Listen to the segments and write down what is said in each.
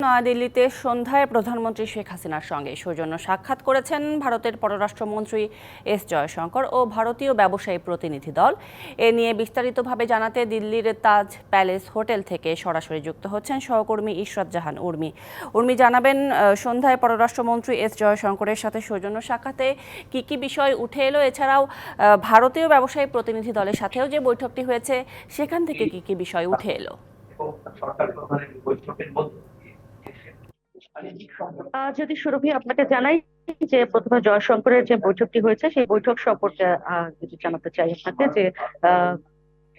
নয়াদিল্লিতে সন্ধ্যায় প্রধানমন্ত্রী শেখ হাসিনার সঙ্গে সৌজন্য সাক্ষাৎ করেছেন ভারতের পররাষ্ট্রমন্ত্রী এস জয়শঙ্কর ও ভারতীয় ব্যবসায়ী প্রতিনিধি দল। এ নিয়ে বিস্তারিতভাবে জানাতে দিল্লির তাজ প্যালেস হোটেল থেকে সরাসরি যুক্ত হচ্ছেন সহকর্মী ইশরাত জাহান উর্মি জানাবেন, সন্ধ্যায় পররাষ্ট্রমন্ত্রী এস জয়শঙ্করের সাথে সৌজন্য সাক্ষাতে কি কি বিষয় উঠে এলো, এছাড়াও ভারতীয় ব্যবসায়ী প্রতিনিধি দলের সাথেও যে বৈঠকটি হয়েছে সেখান থেকে কি কি বিষয় উঠে এলো? যদি সুরভি আপনাকে জানাই যে প্রথমে জয়শঙ্করের যে বৈঠকটি হয়েছে সেই বৈঠক সম্পর্কে যদি জানাতে চাই আপনাকে যে আহ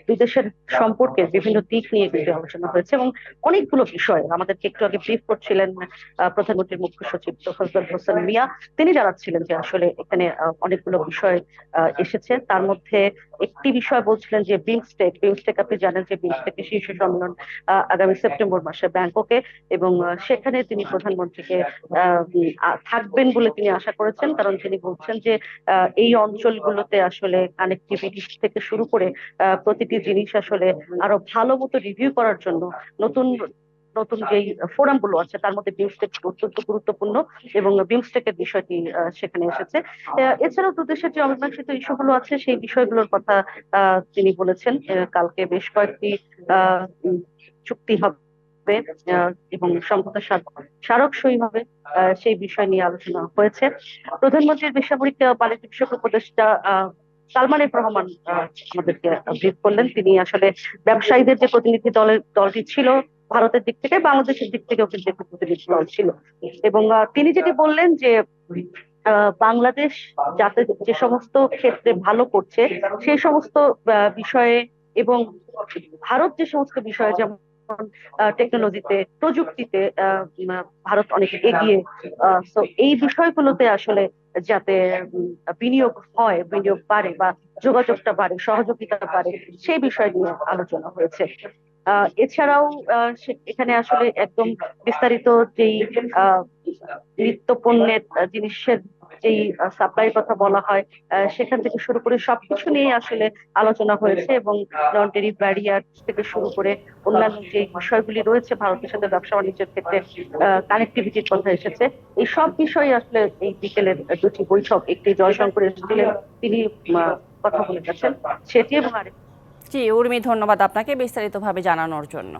দুই দেশের সম্পর্কের বিভিন্ন দিক নিয়ে কিন্তু আলোচনা হয়েছে এবং অনেকগুলো বিষয় আমাদেরকে একটু আগে ব্রিফ করছিলেন প্রধানমন্ত্রীর মুখ্য সচিব তোফাজ্জল হোসেন মিয়া। তিনি জানাচ্ছিলেন যে আসলে এখানে অনেকগুলো বিষয় এসেছে। তার মধ্যে একটি বিষয় বলছিলেন যে বিমস্টেক আপনি জানেন যে বিমস্টেকের শীর্ষ সম্মেলন আগামী সেপ্টেম্বর মাসে ব্যাংককে, এবং সেখানে তিনি প্রধানমন্ত্রীকে থাকবেন বলে তিনি আশা করেছেন, কারণ তিনি বলছেন যে এই অঞ্চলগুলোতে আসলে কানেক্টিভিটি থেকে শুরু করে প্রতিটি জিনিস আসলে আরো ভালো মতো রিভিউ করার জন্য নতুন নতুন যেই ফোরাম গুলো আছে তার মধ্যে বিমস্টেক অত্যন্ত গুরুত্বপূর্ণ, এবং বিমস্টেকের বিষয়টি সেখানে এসেছে। এছাড়াও দু দেশের যে অমীমাংসিত ইস্যু গুলো আছে সেই বিষয়গুলোর কথা তিনি বলেছেন। কালকে বেশ কয়েকটি চুক্তি হবে এবং সমঝোতা স্মারক সই হবে, সেই বিষয় নিয়ে আলোচনা হয়েছে। প্রধানমন্ত্রীর বেসামরিক বাণিজ্য বিষয়ক উপদেষ্টা সালমান রহমান আমাদেরকে ব্রিফ করলেন। তিনি আসলে ব্যবসায়ীদের যে প্রতিনিধি দলটি ছিল ভারতের দিক থেকে, বাংলাদেশের দিক থেকেও কিন্তু একটি প্রতিনিধি দল ছিল, এবং তিনি যেটি বললেন যে বাংলাদেশ যাতে যে সমস্ত ক্ষেত্রে ভালো করছে সেই সমস্ত বিষয়ে, এবং ভারত যে সমস্ত বিষয়ে যেমন টেকনোলজিতে প্রযুক্তিতে ভারত অনেক এগিয়ে, তো এই বিষয়গুলোতে আসলে যাতে বিনিয়োগ হয়, বিনিয়োগ বাড়ে বা যোগাযোগটা বাড়ে, সহযোগিতা বাড়ে, সেই বিষয় নিয়ে আলোচনা হয়েছে। এছাড়াও এখানে আসলে একদম বিস্তারিত যেই আহ নিত্য পণ্যের জিনিসের যেই সাপ্লাইয়ের কথা বলা হয়, সেখান থেকে শুরু করে সবকিছু নিয়ে আসলে আলোচনা হয়েছে, এবং নন টেরিফ ব্যারিয়ার থেকে শুরু করে অন্যান্য যে বিষয়গুলি রয়েছে ভারতের সাথে ব্যবসা বাণিজ্যের ক্ষেত্রে, কানেক্টিভিটির কথা এসেছে। এই সব বিষয়ে আসলে এই বিকেলের দুটি বৈঠক, একটি জয়শঙ্কর এসেছিলেন, তিনি কথা বলে গেছেন সেটি, এবং আরেকটি। জি উর্মি, ধন্যবাদ আপনাকে বিস্তারিতভাবে জানানোর জন্য।